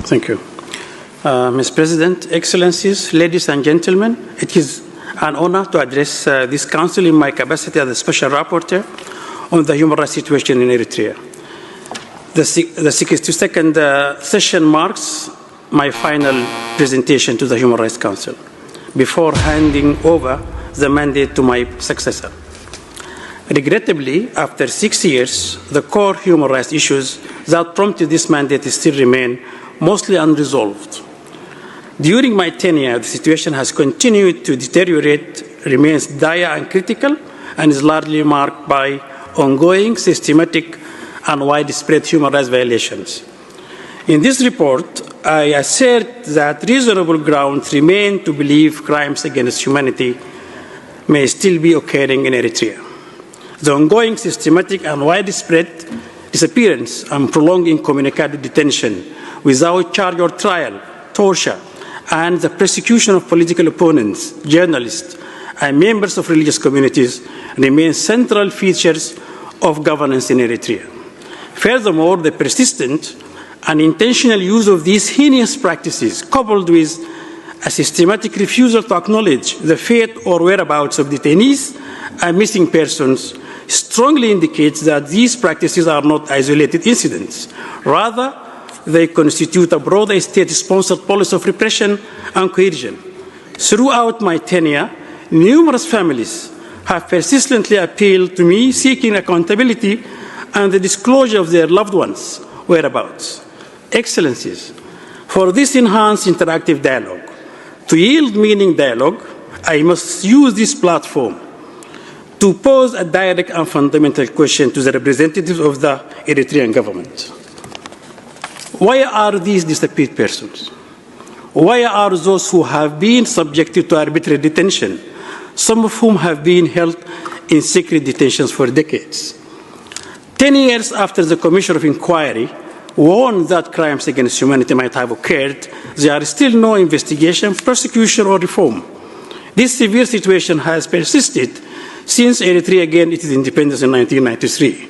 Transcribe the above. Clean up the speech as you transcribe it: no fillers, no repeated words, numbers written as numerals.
Thank you. Ms. President, Excellencies, ladies and gentlemen, it is an honor to address this Council in my capacity as the Special Rapporteur on the human rights situation in Eritrea. The 62nd session marks my final presentation to the Human Rights Council before handing over the mandate to my successor. Regrettably, after 6 years, the core human rights issues that prompted this mandate still remain mostly unresolved. During my tenure, the situation has continued to deteriorate, remains dire and critical, and is largely marked by ongoing, systematic, and widespread human rights violations. In this report, I assert that reasonable grounds remain to believe crimes against humanity may still be occurring in Eritrea. The ongoing, systematic, and widespread disappearance and prolonged incommunicado detention without charge or trial, torture, and the persecution of political opponents, journalists, and members of religious communities remain central features of governance in Eritrea. Furthermore, the persistent and intentional use of these heinous practices, coupled with a systematic refusal to acknowledge the fate or whereabouts of detainees and missing persons, strongly indicates that these practices are not isolated incidents. Rather, they constitute a broader state-sponsored policy of repression and coercion. Throughout my tenure, numerous families have persistently appealed to me seeking accountability and the disclosure of their loved ones' whereabouts. Excellencies, for this enhanced interactive dialogue, to yield meaning dialogue, I must use this platform to pose a direct and fundamental question to the representatives of the Eritrean government. Why are these disappeared persons? Why are those who have been subjected to arbitrary detention, some of whom have been held in secret detentions for decades? 10 years after the Commission of Inquiry warned that crimes against humanity might have occurred, there are still no investigation, prosecution, or reform. This severe situation has persisted since Eritrea gained its independence in 1993.